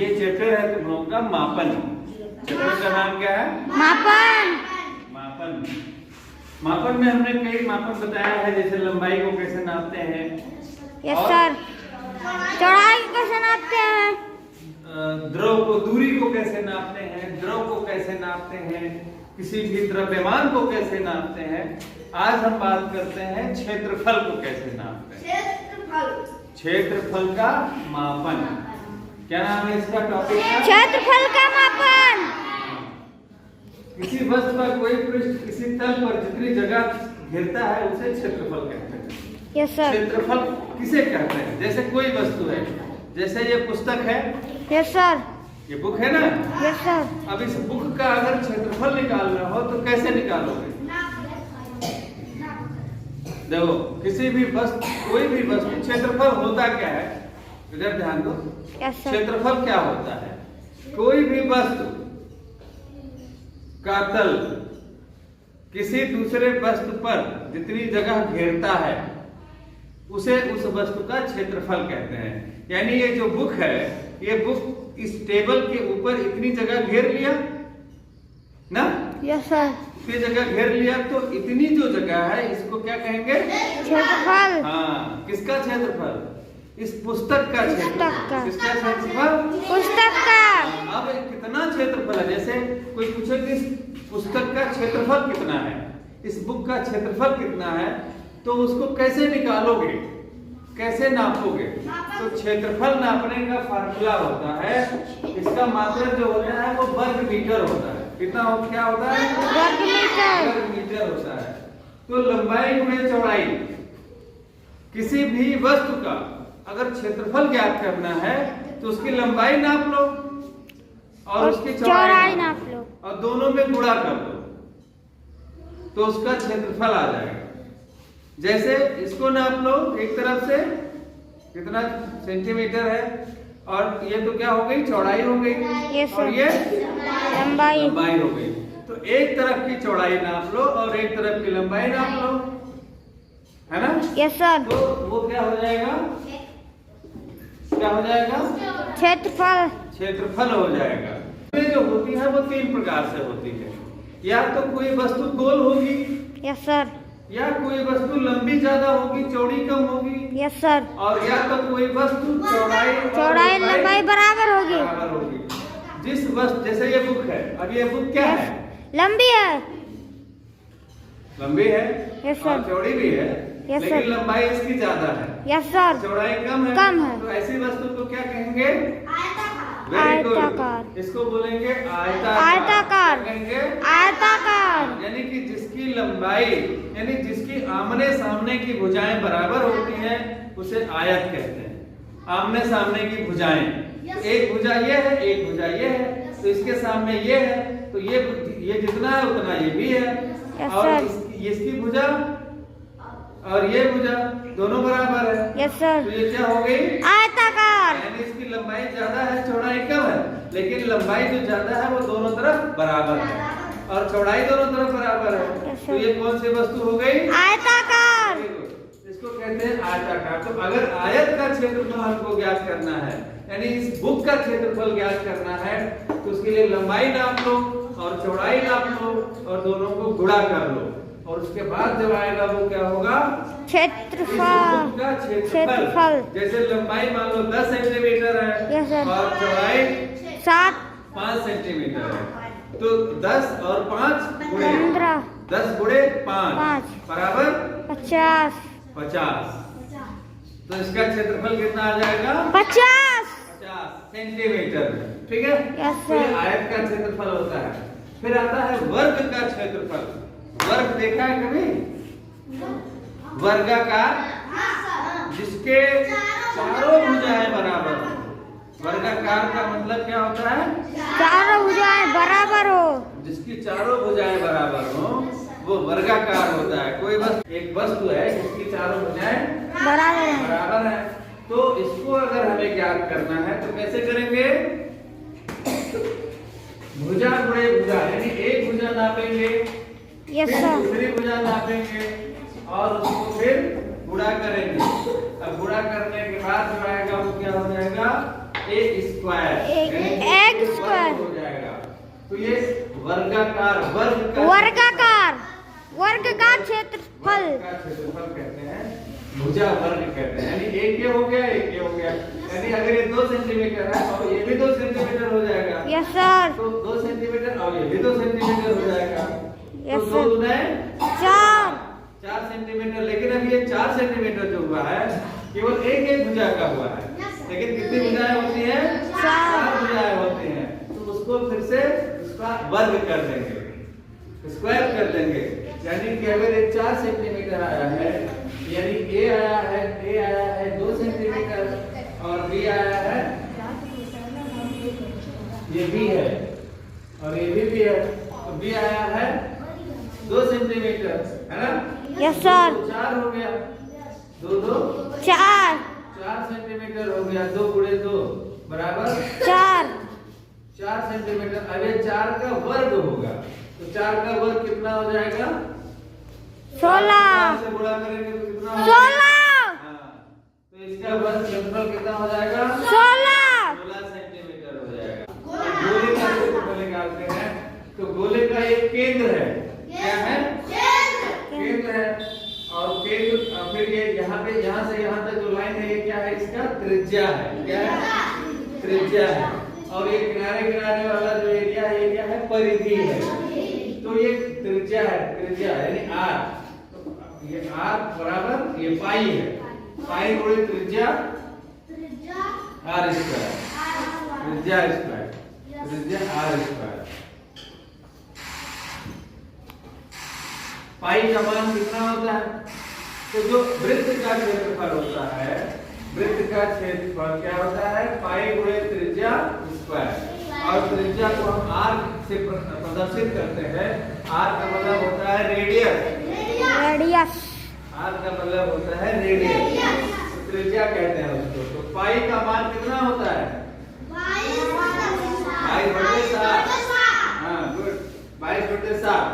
ये चैप्टर है तुम लोगों का मापन। चैप्टर का नाम क्या है? मापन। मापन। मापन में हमने कई मापन बताया है, जैसे लंबाई को कैसे नापते हैं। Yes sir. चौड़ाई को कैसे नापते हैं? द्रव को, दूरी को कैसे नापते हैं, द्रव को कैसे नापते हैं, किसी भी द्रव्यमान को कैसे नापते हैं। आज हम बात करते हैं क्षेत्रफल को कैसे नापते हैं। क्षेत्रफल का मापन। क्या नाम है इसका टॉपिक का? क्षेत्रफल का मापन। किसी वस्तु का कोई पृष्ठ किसी तल पर जितनी जगह घेरता है उसे क्षेत्रफल कहते हैं। Yes sir. क्षेत्रफल किसे कहते हैं? जैसे कोई वस्तु है, जैसे ये पुस्तक है। Yes sir. ये बुक है ना? Yes sir. अब इस बुक का अगर क्षेत्रफल निकालना हो तो कैसे निकालोगे? देखो, किसी भी वस्तु, कोई भी वस्तु, क्षेत्रफल होता क्या है? इधर ध्यान दो। Yes sir. क्षेत्रफल क्या होता है? कोई भी वस्तु का तल किसी दूसरे वस्तु पर जितनी जगह घेरता है उसे उस वस्तु का क्षेत्रफल कहते हैं। यानी ये जो बुक है, ये बुक इस टेबल के ऊपर इतनी जगह घेर लिया ना? Yes sir. इतनी जगह घेर लिया तो इतनी जो जगह है इसको क्या कहेंगे? क्षेत्रफल। हाँ, किसका क्षेत्रफल? इस पुस्तक का क्षेत्रफल। किसका क्षेत्रफल? पुस्तक का। अब कितना क्षेत्रफल है? जैसे कोई पूछे कि इस पुस्तक का क्षेत्रफल कितना है, इस बुक का क्षेत्रफल कितना है, तो उसको कैसे निकालोगे, कैसे नापोगे? तो क्षेत्रफल नापने का फार्मूला होता है, इसका मात्रक जो होता है वो वर्ग मीटर होता है। कितना क्या होता है? वर्ग मीटर। वर्ग मीटर होता है। तो लंबाई गुणे चौड़ाई, किसी भी वस्तु का अगर क्षेत्रफल ज्ञात करना है तो उसकी लंबाई नाप लो और उसकी चौड़ाई नाप लो और दोनों में गुणा कर दो तो उसका क्षेत्रफल आ जाएगा। जैसे इसको नाप लो, एक तरफ से कितना सेंटीमीटर है और ये तो क्या हो गई? चौड़ाई हो गई। और ये लंबाई हो गई। तो एक तरफ की चौड़ाई नाप लो और एक तरफ की लंबाई नाप लो, है ना? Yes sir. तो वो क्या हो जाएगा? क्या हो जाएगा? क्षेत्रफल। क्षेत्रफल हो जाएगा। ये जो होती है वो तीन प्रकार से होती है। या तो कोई वस्तु गोल होगी। Yes sir. या कोई वस्तु लंबी ज्यादा होगी, चौड़ी कम होगी। Yes sir. और या तो कोई वस्तु चौड़ाई लंबाई बराबर होगी। जिस वस्तु, जैसे ये बुक है, अब ये बुक क्या है? लंबी है। लंबी है। यस और सर। चौड़ी भी है। यस लेकिन सर। लंबाई इसकी ज्यादा है। Yes sir. चौड़ाई कम है। तो ऐसी वस्तु को क्या कहेंगे? Very good. आयताकार। इसको बोलेंगे आयताकार। आयताकार। कहेंगे आयताकार। यानी कि जिसकी लंबाई, यानी जिसकी आमने सामने की भुजाएं बराबर होती हैं उसे आयत कहते हैं। आमने सामने की भुजाएं, एक भुजा ये है, एक भुजा ये है, तो इसके सामने ये है, तो ये जितना है उतना ये भी है। और इसकी भुजा और ये भुजा दोनों बराबर है। Yes sir. तो ये क्या हो गई? आयताकार। यानी इसकी लंबाई ज्यादा है, चौड़ाई कम है, लेकिन लंबाई जो ज्यादा है वो दोनों तरफ बराबर है और चौड़ाई दोनों तरफ बराबर है। तो ये कौन सी वस्तु हो गई? आयताकार। इसको कहते हैं आयताकार। तो अगर आयत का क्षेत्रफल हमको ज्ञात करना है, यानी इस बुक का क्षेत्रफल ज्ञात करना है, तो उसके लिए लंबाई नाप लो और चौड़ाई नाप लो और दोनों को गुणा कर लो और उसके बाद जब आएगा वो क्या होगा? क्षेत्रफल। जैसे लंबाई मान लो 10 सेंटीमीटर है और चौड़ाई 5 सेंटीमीटर है, तो 10 और 5 गुणे 15, 10 गुणे 5 बराबर 50। तो इसका क्षेत्रफल कितना आ जाएगा? 50 सेंटीमीटर में। ठीक है? यस तो ये सर। आयत का क्षेत्रफल होता है। फिर आता है वर्ग का क्षेत्रफल। वर्ग देखा है कभी? वर्गाकार, जिसके चारों भुजाएं बराबर हो। वर्गाकार का मतलब क्या होता है? चारों भुजाएं बराबर हो। जिसकी चारों भुजाएं बराबर हो वो वर्गाकार होता है। कोई एक वस्तु है जिसकी चारों भुजाएं बराबर है, तो इसको अगर हमें ज्ञात करना है तो कैसे करेंगे? भुजा गुणे भुजा, यानी एक भुजा नापेंगे, यस सर। दूसरी भुजा नापेंगे और उसको फिर गुणा करेंगे। अब गुणा करने के बाद जो आएगा वो क्या हो जाएगा? ए स्क्वायर। तो ये वर्गाकार वर्ग का क्षेत्रफल का क्षेत्रफल कहते हैं, भुजा वर्ग कहते हैं। यानी एक ये हो गया, एक ये हो गया। यानी अगर ये 2 सेंटीमीटर है और ये भी 2 सेंटीमीटर हो जाएगा। Yes sir. तो 2 सेंटीमीटर और ये भी 2 सेंटीमीटर हो जाएगा। यस तो 2 सर। दूना 4 सेंटीमीटर। लेकिन अब ये 4 सेंटीमीटर जो हुआ है केवल एक भुजा का हुआ है, लेकिन कितनी भुजाएं होती हैं? 4 भुजाएं होती हैं। तो उसको फिर से उसका वर्ग कर देंगे, स्क्वायर कर देंगे। यानी कि अगर ये 4 सेंटीमीटर आया है, यानी ए आया है 2 सेंटीमीटर और बी आया है, ये बी है और ये भी है, तो बी आया है 2 सेंटीमीटर, है ना? Yes sir. 4 हो गया, 2 4 सेंटीमीटर हो गया। 2 गुणे 2 बराबर 4 सेंटीमीटर। अब ये 4 का वर्ग होगा, तो 4 का वर्ग कितना हो जाएगा? 16 से गुणा करेंगे तो कितना हो 16 तो इसका वर्ग क्षेत्रफल कितना हो जाएगा? 16 सेंटीमीटर हो जाएगा। गोले का क्षेत्रफल निकालते हैं, तो गोले का एक केंद्र है। क्या है? केंद्र है। और केंद्र फिर ये यहाँ से यहाँ तक जो लाइन है, ये क्या है? इसका त्रिज्या है। क्या है? त्रिज्या है। और ये किनारे वाला जो एरिया है, ये क्या है? परिधि है। तो ये त्रिज्या है, त्रिज्या यानी r। तो ये r बराबर ये पाई है, पाई गुणे त्रिज्या r स्क्वायर, त्रिज्या स्क्वायर, त्रिज्या r स्क्वायर। पाई का मान कितना होता है? तो जो वृत्त का क्षेत्रफल होता है, वृत्त का क्षेत्रफल क्या होता है? पाई गुणे त्रिज्या स्क्वायर। और त्रिज्या को हम r से प्रदर्शित करते हैं। r का मतलब होता है रेडियस। r का मतलब होता है रेडियस, तो त्रिज्या कहते हैं उसको। तो पाई का मान कितना होता है? 22/7। हाँ गुड, 22/7।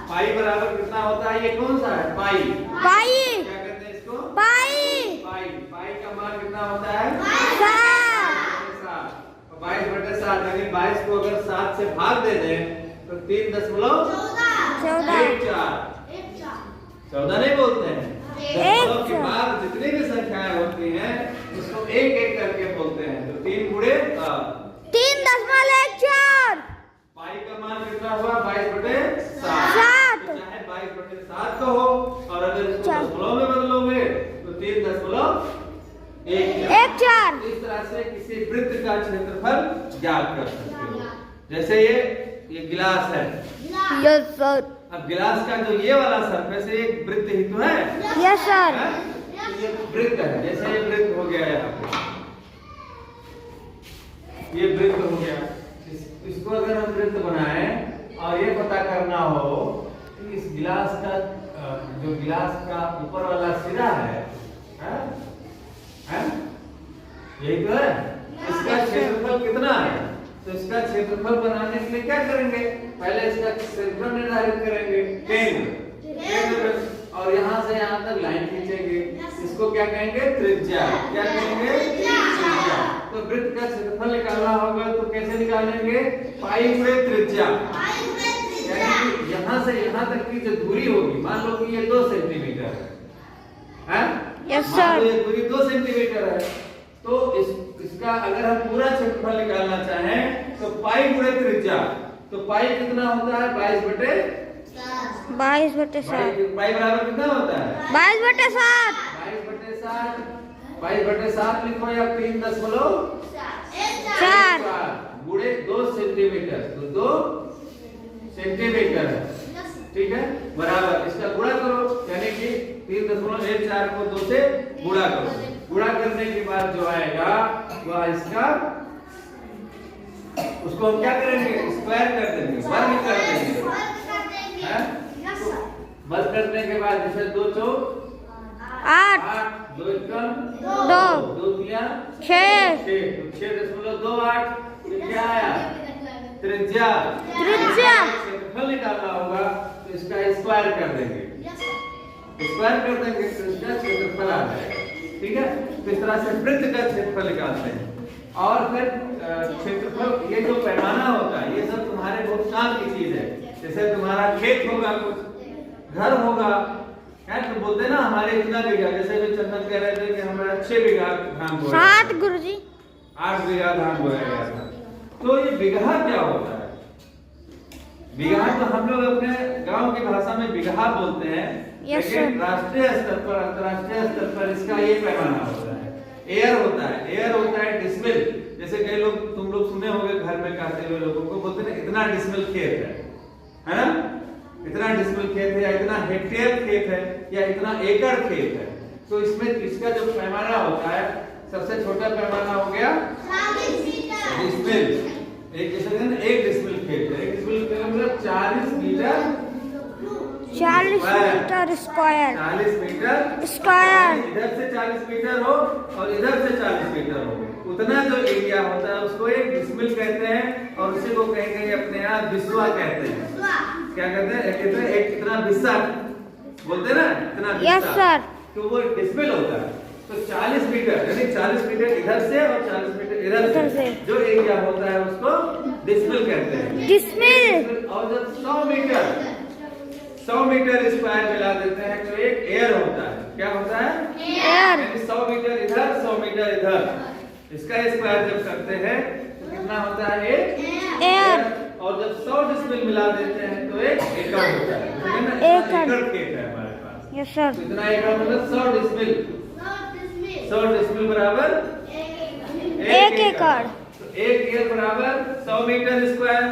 पाई बराबर कितना होता है? ये कौन सा है? पाई। क्या कहते हैं इसको? पाई का मान कितना होता है? 22/7। यानी 22 को अगर 7 से भाग दे दें तो 3.14 नहीं बोलते हैं। दशमलव के बाद जितनी भी संख्याएं होती हैं उसको एक एक करके बोलते हैं। तो 3 गुणे 3.14 पाई का मान कितना हुआ? 22/7। तो चाहे 22/7 का हो और अगर इसको दशमलव में बदलोगे तो 3.14। इस तरह से किसी वृत्त का क्षेत्रफल ज्ञात कर सकते हो। जैसे ये गिलास है। Yes sir. अब गिलास का जो ये वाला सरफेस है, एक वृत्त ही तो है। Yes sir. तो ये वृत्त है। जैसे ये वृत्त हो गया यहाँ पे, ये वृत्त हो गया। इसको अगर हम वृत्त बनाए और ये पता करना हो कि इस गिलास का जो गिलास का ऊपर वाला सिरा है, यही तो है, इसका क्षेत्रफल कितना है? तो इसका क्षेत्रफल बनाने के लिए क्या करेंगे? पहले इसका क्षेत्रफल निर्धारित करेंगे, केंद्र, और यहाँ से यहाँ तक लाइन खींचेंगे। इसको क्या कहेंगे? त्रिज्या। क्या कहेंगे? त्रिज्या। तो वृत्त का क्षेत्रफल निकालना होगा तो कैसे निकालेंगे? पाई गुणे त्रिज्या। यानी यहाँ से यहाँ तक की जो दूरी होगी, मान लो कि ये 2 सेंटीमीटर है, यस मान लो सर। ये दूरी 2 सेंटीमीटर है। तो इसका अगर हम पूरा क्षेत्रफल निकालना चाहें तो पाई गुणे त्रिज्या। तो पाई कितना होता है? 22/7। 22/7। पाई बराबर कितना होता है? 22/7। 22/7 लिखो या 3.4 गुणे 2 सेंटीमीटर। तो 2 सेंटीमीटर है, ठीक है, बराबर। इसका गुणा करो, यानी कि 3.14 को 2 से गुणा करो। गुणा करने के बाद जो आएगा वह इसका, उसको हम क्या करेंगे? स्क्वायर कर देंगे, वर्ग कर देंगे। वर्ग करने के बाद जैसे 2 चौक 8, 2 एकम 2 तिया 6, तो 6.28। ये क्या आया? त्रिज्या। क्षेत्रफल निकालना होगा तो इसका स्क्वायर कर देंगे, स्क्वायर कर देंगे तो इसका क्षेत्रफल आ जाएगा। ठीक है, तो इस तरह से वृत्त का क्षेत्रफल निकालते हैं। और फिर क्षेत्रफल, ये जो पैमाना होता है, ये सब तुम्हारे बहुत काम की चीज है। जैसे तुम्हारा खेत होगा, कुछ घर होगा, क्या तो बोलते हैं ना हमारे इतना बीघा, जैसे भी चंदन कह रहे थे कि हमारा 6 बीघा धान बोया, 7 गुरुजी 8 बीघा धान बोया गया था। तो ये बीघा क्या होता है? बीघा तो हम लोग अपने गांव की भाषा में बीघा बोलते हैं, लेकिन राष्ट्रीय स्तर पर, अंतर्राष्ट्रीय स्तर पर इसका ये पैमाना होता है, एयर होता है। एयर होता है डिसमिल। जैसे कई लोग, तुम लोग सुने होंगे घर में कहते हुए लोगों को, बोलते हैं इतना डिसमिल खेत है ना, इतना डिसमिल खेत है, या इतना हेक्टेयर खेत है, या इतना एकड़ खेत है। तो इसमें इसका जो पैमाना होता है, सबसे छोटा पैमाना हो गया डिसमिल। एक जैसे एक डिसमिल खेत है, एक डिसमिल मतलब 40 metre 40 metre square 40 metre square. इधर से 40 मीटर हो और इधर से 40 मीटर हो, उतना जो एरिया होता है उसको एक डिसमिल कहते हैं। और उसी को कहीं कहीं अपने यहाँ बिस्वा कहते हैं। क्या कहते हैं? कहते हैं एक इतना बिस्सा बोलते हैं ना, इतना बिस्सा। Yes sir. तो वो डिसमिल होता है। तो 40 मीटर यानी 40 मीटर इधर से और 40 मीटर इधर से जो एरिया होता है उसको डिसमिल कहते हैं। डिसमिल। और जब 100 मीटर स्क्वायर मिला देते हैं तो एक एयर होता है। क्या होता है? एयर। 100 मीटर इधर, 100 मीटर इधर, इसका स्क्वायर जब करते हैं तो कितना होता है? एक एयर। और जब 100 डिसमिल मिला देते हैं तो एक एकड़ होता है। एकड़ खेत है हमारे पास। Yes sir. तो इतना एकड़ मतलब 100 डिसमिल। 100 डिसमिल बराबर 1 एकड़। तो 1 एयर बराबर 100 मीटर स्क्वायर।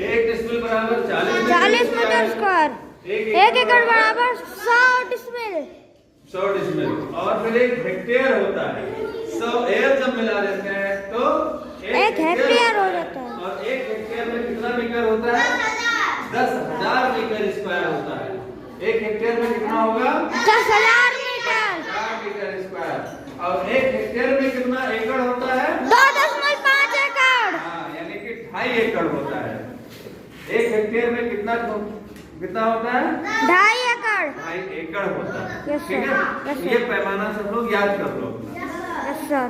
1 डिसमिल बराबर 40 मीटर स्क्वायर। 1 एकड़ बराबर 100 डिसमिल। 100 डिसमिल। और फिर एक हेक्टेयर होता है। 100 एयर जब मिला देते हैं तो 1 हेक्टेयर हो जाता है। और 1 हेक्टेयर में कितना मीटर होता है? 10,000 मीटर स्क्वायर होता है। 1 हेक्टेयर में कितना होगा? 10,000 मीटर। 10,000 metre square. और 1 हेक्टेयर में कितना एकड़ होता है? 2.5 एकड़। हाँ, यानी कि 2.5 एकड़ होता है। 1 हेक्टेयर में कितना होता है? 2.5 एकड़। 2.5 एकड़ होता है। यस ठीक सर। है, यस ये पैमाना सब लोग याद कर लो अपना। Yes sir.